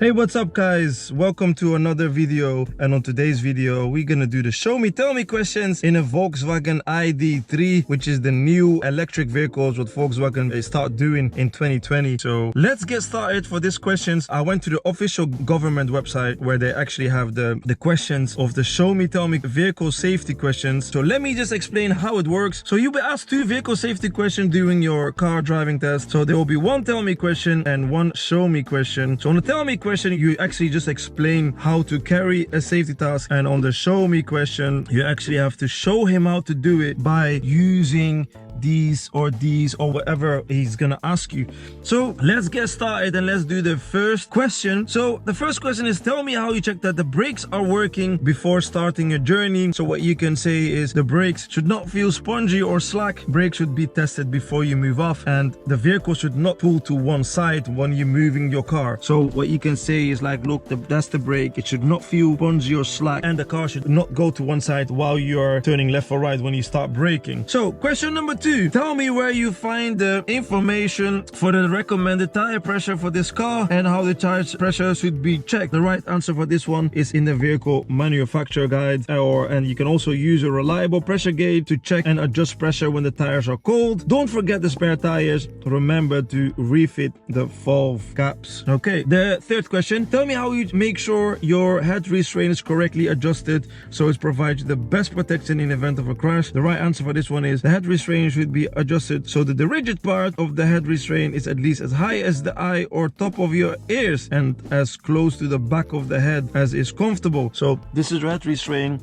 Hey, what's up guys? Welcome to another video, and on today's video we're gonna do the show me tell me questions in a Volkswagen ID3, which is the new electric vehicles what Volkswagen start doing in 2020. So let's get started. For these questions, I went to the official government website where they actually have the questions of the show me tell me vehicle safety questions. So let me just explain how it works. So you'll be asked two vehicle safety questions during your car driving test. So there will be one tell me question and one show me question. So on the tell me question, you actually just explain how to carry a safety task, and on the show me question you actually have to show him how to do it by using these or whatever he's gonna ask you. So let's get started and let's do the first question. So the first question is, tell me how you check that the brakes are working before starting a journey. So what you can say is the brakes should not feel spongy or slack. Brakes should be tested before you move off, and the vehicle should not pull to one side when you're moving your car. So what you can say is like, look, that's the brake. It should not feel spongy or slack, and the car should not go to one side while you're turning left or right when you start braking. So question number two, tell me where you find the information for the recommended tire pressure for this car and how the tire pressure should be checked. The right answer for this one is in the vehicle manufacturer guide, and you can also use a reliable pressure gauge to check and adjust pressure when the tires are cold. Don't forget the spare tires. Remember to refit the valve caps. Okay, the third question, tell me how you make sure your head restraint is correctly adjusted so it provides the best protection in event of a crash. The right answer for this one is the head restraint should be adjusted so that the rigid part of the head restraint is at least as high as the eye or top of your ears and as close to the back of the head as is comfortable. So this is the head restraint.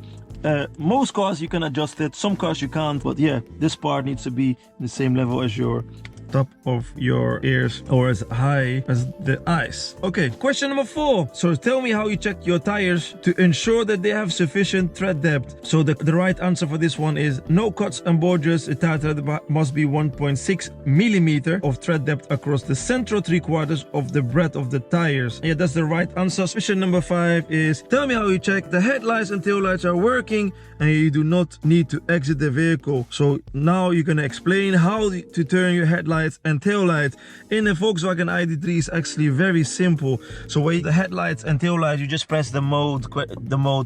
Most cars you can adjust it, some cars you can't, but yeah, this part needs to be the same level as your top of your ears or as high as the eyes. Okay, question number 4. So tell me how you check your tires to ensure that they have sufficient tread depth. So the right answer for this one is no cuts and bulges. A tire tread must be 1.6 millimeter of tread depth across the central 3/4 of the breadth of the tires. Yeah, that's the right answer. Question number 5 is, tell me how you check the headlights and taillights are working and you do not need to exit the vehicle. So now you're gonna explain how to turn your headlights and taillights in the Volkswagen ID3 is actually very simple. So when the headlights and taillights, you just press the mode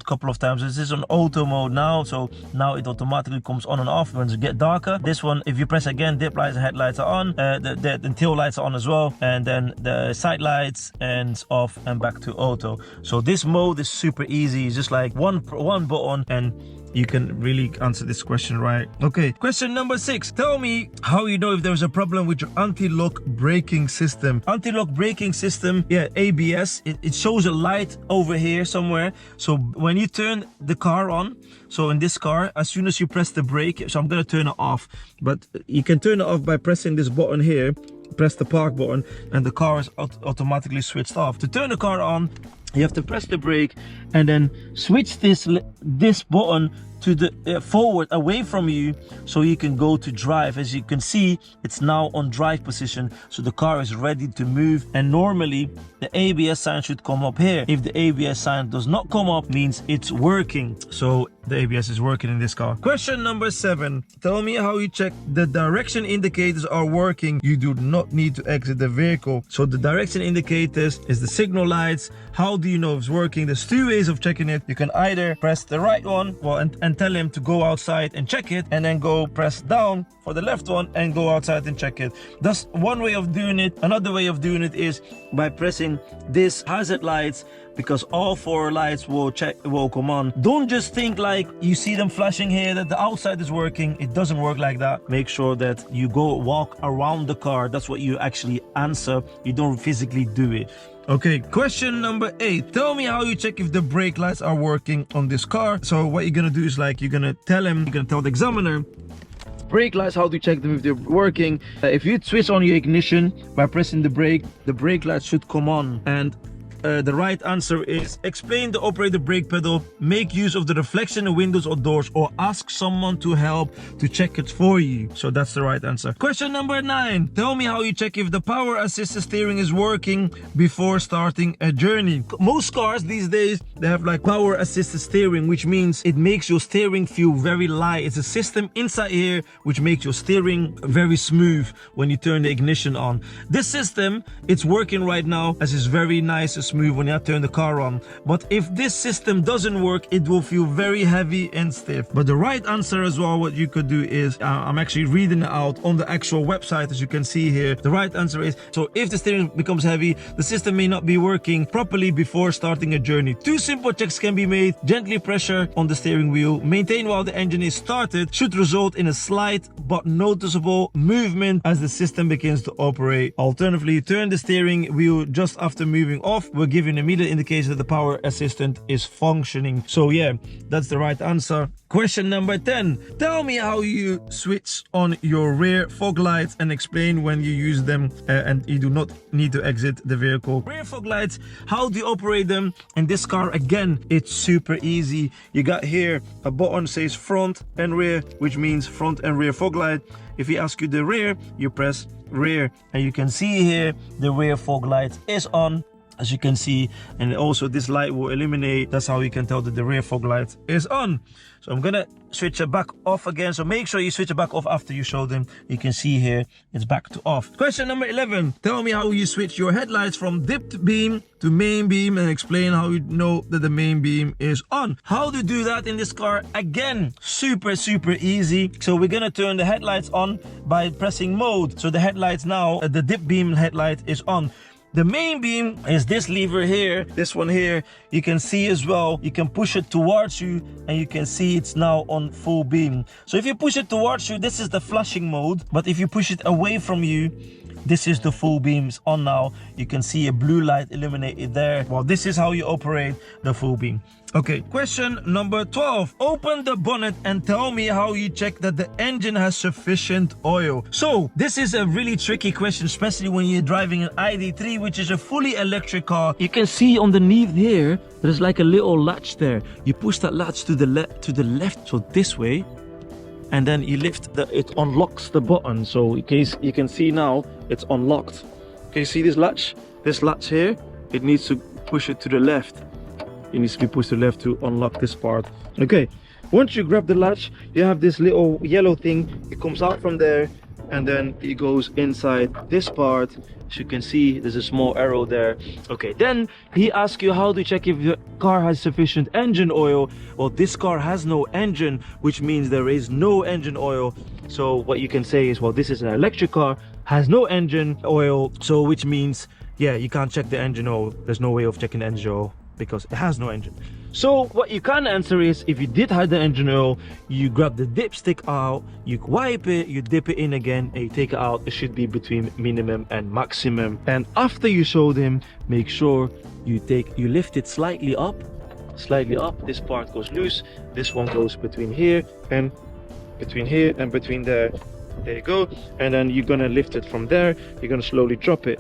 couple of times. This is on auto mode now, so now it automatically comes on and off when it gets darker. This one, if you press again, dip lights and headlights are on, the tail lights are on as well, and then the side lights and off and back to auto. So this mode is super easy. It's just like one button and you can really answer this question right. Okay, question number 6, tell me how you know if there's a problem with your anti-lock braking system. Anti-lock braking system, yeah, ABS, it shows a light over here somewhere. So when you turn the car on, so in this car, as soon as you press the brake, so I'm gonna turn it off, but you can turn it off by pressing this button here, press the park button, and the car is automatically switched off. To turn the car on, you have to press the brake and then switch this button to the forward away from you so you can go to drive. As you can see, it's now on drive position, so the car is ready to move, and normally the ABS sign should come up here. If the ABS sign does not come up, means it's working. So the ABS is working in this car. Question number 7, tell me how you check the direction indicators are working. You do not need to exit the vehicle. So the direction indicators is the signal lights. How do you know it's working? There's 2 ways of checking it. You can either press the right one, well, and tell him to go outside and check it, and then go press down for the left one and go outside and check it. That's one way of doing it. Another way of doing it is by pressing this hazard lights, because all 4 lights will come on. Don't just think like you see them flashing here that the outside is working. It doesn't work like that. Make sure that you go walk around the car. That's what you actually answer. You don't physically do it. Okay, question number 8, tell me how you check if the brake lights are working on this car. So what you're gonna do is like, you're gonna tell the examiner, brake lights, how to check them if they're working. If you switch on your ignition by pressing the brake lights should come on. And the right answer is, explain the operator brake pedal, make use of the reflection in windows or doors, or ask someone to help to check it for you. So that's the right answer. Question number 9, tell me how you check if the power assisted steering is working before starting a journey. Most cars these days, they have like power assisted steering, which means it makes your steering feel very light. It's a system inside here which makes your steering very smooth when you turn the ignition on. This system, it's working right now, as it's very nice, smooth when you turn the car on. But if this system doesn't work, it will feel very heavy and stiff. But the right answer as well, what you could do is, I'm actually reading it out on the actual website, as you can see here. The right answer is, so if the steering becomes heavy, the system may not be working properly before starting a journey. 2 simple checks can be made. Gently pressure on the steering wheel, maintain while the engine is started, should result in a slight but noticeable movement as the system begins to operate. Alternatively, turn the steering wheel just after moving off will give you an immediate indication that the power assistant is functioning. So yeah, that's the right answer. Question number 10. Tell me how you switch on your rear fog lights and explain when you use them and you do not need to exit the vehicle. Rear fog lights, how do you operate them? In this car, again, it's super easy. You got here a button says front and rear, which means front and rear fog light. If he asks you the rear, you press rear, and you can see here the rear fog light is on, as you can see, and also this light will illuminate. That's how you can tell that the rear fog light is on. So I'm gonna switch it back off again, so make sure you switch it back off after you show them. You can see here it's back to off. Question number 11. Tell me how you switch your headlights from dipped beam to main beam and explain how you know that the main beam is on. How to do that in this car? Again, super easy. So we're gonna turn the headlights on by pressing mode. So the headlights now, the dip beam headlight is on. The main beam is this lever here, this one here. You can see as well, you can push it towards you and you can see it's now on full beam. So if you push it towards you, this is the flashing mode. But if you push it away from you, this is the full beams on now. You can see a blue light illuminated there. Well, this is how you operate the full beam. Okay, question number 12. Open the bonnet and tell me how you check that the engine has sufficient oil. So this is a really tricky question, especially when you're driving an ID3, which is a fully electric car. You can see underneath here, there's like a little latch there. You push that latch to the left, so this way, and then you lift it unlocks the button. So in case you can see now, it's unlocked. Okay, see this latch? This latch here, it needs to push it to the left. It needs to be pushed to the left to unlock this part. Okay, once you grab the latch, you have this little yellow thing. It comes out from there and then it goes inside this part. As you can see, there's a small arrow there. Okay, then he asks you how to check if your car has sufficient engine oil. Well, this car has no engine, which means there is no engine oil. So what you can say is, well, this is an electric car, has no engine oil, so which means, yeah, you can't check the engine oil. There's no way of checking the engine oil because it has no engine. So what you can answer is, if you did have the engine oil, you grab the dipstick out, you wipe it, you dip it in again, and you take it out. It should be between minimum and maximum. And after you showed him, make sure you lift it slightly up. This part goes loose. This one goes between here and between here and between there. There you go. And then you're gonna lift it from there. You're gonna slowly drop it.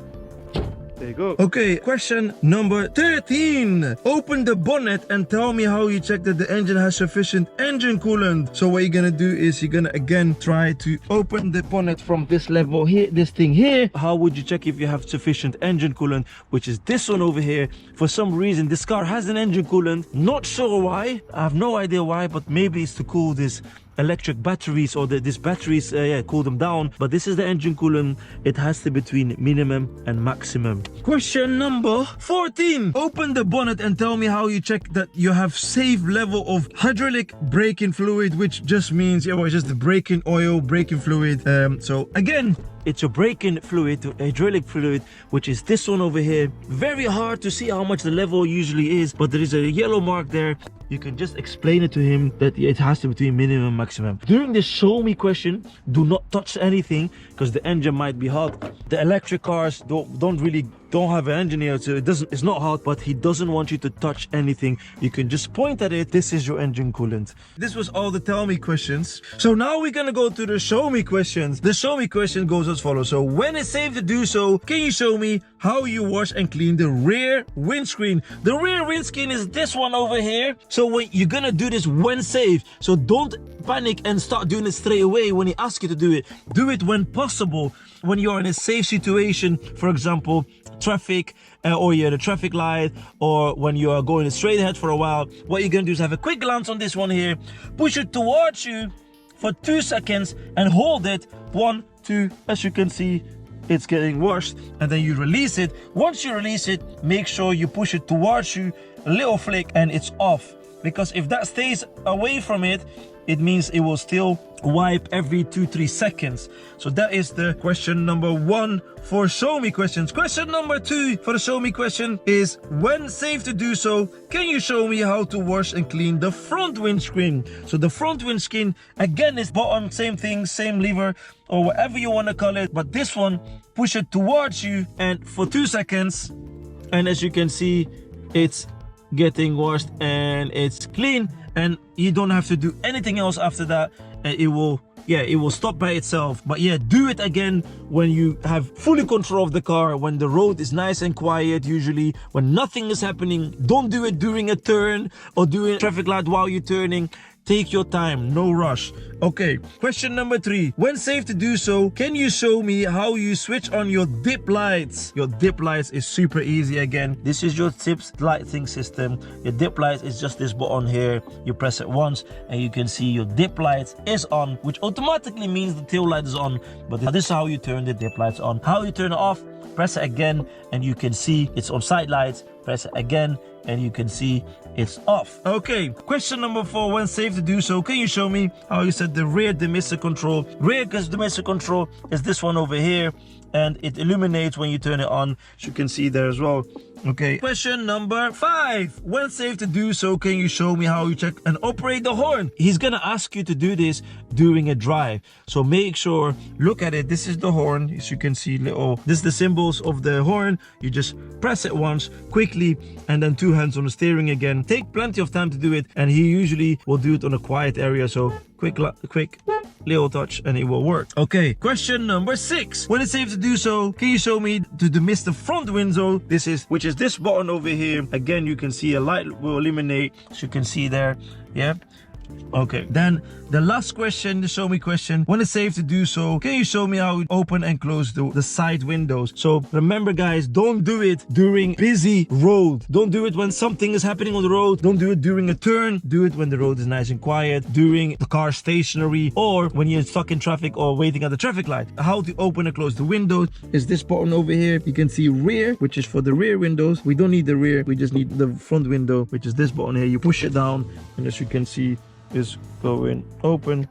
There you go. Okay, question number 13. Open the bonnet and tell me how you check that the engine has sufficient engine coolant. So what you're gonna do is you're gonna again try to open the bonnet from this level here, this thing here. How would you check if you have sufficient engine coolant, which is this one over here? For some reason, this car has an engine coolant. Not sure why. I have no idea why, but maybe it's to cool this electric batteries, or these batteries cool them down. But this is the engine coolant. It has to be between minimum and maximum. Question number 14. Open the bonnet and tell me how you check that you have safe level of hydraulic braking fluid, which just means, yeah, well, it's just the braking oil, braking fluid. So again, it's your braking fluid, hydraulic fluid, which is this one over here. Very hard to see how much the level usually is, but there is a yellow mark there. You can just explain it to him that it has to be between minimum and maximum. During the show me question, do not touch anything because the engine might be hot. The electric cars don't have an engine here, so it's not hot, but he doesn't want you to touch anything. You can just point at it. This is your engine coolant. This was all the tell me questions. So now we're gonna go to the show me questions. The show me question goes as follows. So when it's safe to do so, can you show me how you wash and clean the rear windscreen? The rear windscreen is this one over here. So when you're gonna do this when safe, so don't panic and start doing it straight away when he asks you to do it. Do it when possible, when you're in a safe situation, for example, traffic, or you're at a traffic light, or when you are going straight ahead for a while. What you're gonna do is have a quick glance on this one here, push it towards you for 2 seconds and hold it. 1, 2, as you can see, it's getting washed, and then you release it. Once you release it, make sure you push it towards you, a little flick, and it's off. Because if that stays away from it, it means it will still wipe every 2-3 seconds. So that is the question number 1 for show me questions. Question number 2 for the show me question is, when safe to do so, can you show me how to wash and clean the front windscreen? So the front windscreen, again, is bottom, same thing, same lever, or whatever you want to call it, but this one, push it towards you and for 2 seconds, and as you can see, it's getting washed and it's clean, and you don't have to do anything else after that. It will stop by itself. But yeah, do it again when you have fully control of the car, when the road is nice and quiet, usually when nothing is happening. Don't do it during a turn or doing a traffic light while you're turning. Take your time, no rush. Okay, question number 3. When safe to do so, can you show me how you switch on your dip lights? Your dip lights is super easy. Again, this is your tips lighting system. Your dip lights is just this button here. You press it once and you can see your dip lights is on, which automatically means the tail light is on. But this is how you turn the dip lights on. How you turn it off, press it again and you can see it's on side lights. Press it again and you can see it's off. Okay, question number 4. When safe to do so, can you show me how you set the rear demister control? Rear demister control is this one over here, and it illuminates when you turn it on, as you can see there as well. Okay, question number 5. When safe to do so, can you show me how you check and operate the horn? He's gonna ask you to do this during a drive, so make sure, look at it. This is the horn, as you can see, this is the symbols of the horn. You just press it once quickly and then 2 hands on the steering again. Take plenty of time to do it, and he usually will do it on a quiet area, so quick little touch and it will work. Okay, question number 6. When it's safe to do so, can you show me to demist the front window? Which is this button over here. Again, you can see a light will illuminate, as you can see there. Yeah. Okay, then the last question, the show me question. When it's safe to do so, can you show me how you open and close the side windows? So remember guys, don't do it during busy road. Don't do it when something is happening on the road. Don't do it during a turn. Do it when the road is nice and quiet, during the car stationary, or when you're stuck in traffic or waiting at the traffic light. How to open and close the windows is this button over here. You can see rear, which is for the rear windows. We don't need the rear, we just need the front window, which is this button here. You push it down, and as you can see, is going open,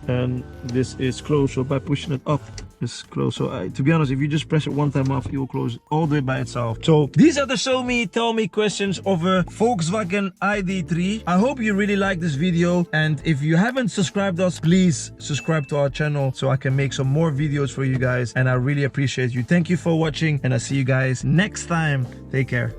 and this is closed. So by pushing it up, it's closed. So to be honest, if you just press it one time off, it will close all the way by itself. So these are the show me tell me questions of a Volkswagen ID3. I hope you really like this video, and if you haven't subscribed us, please subscribe to our channel so I can make some more videos for you guys, and I really appreciate you. Thank you for watching, and I'll see you guys next time. Take care.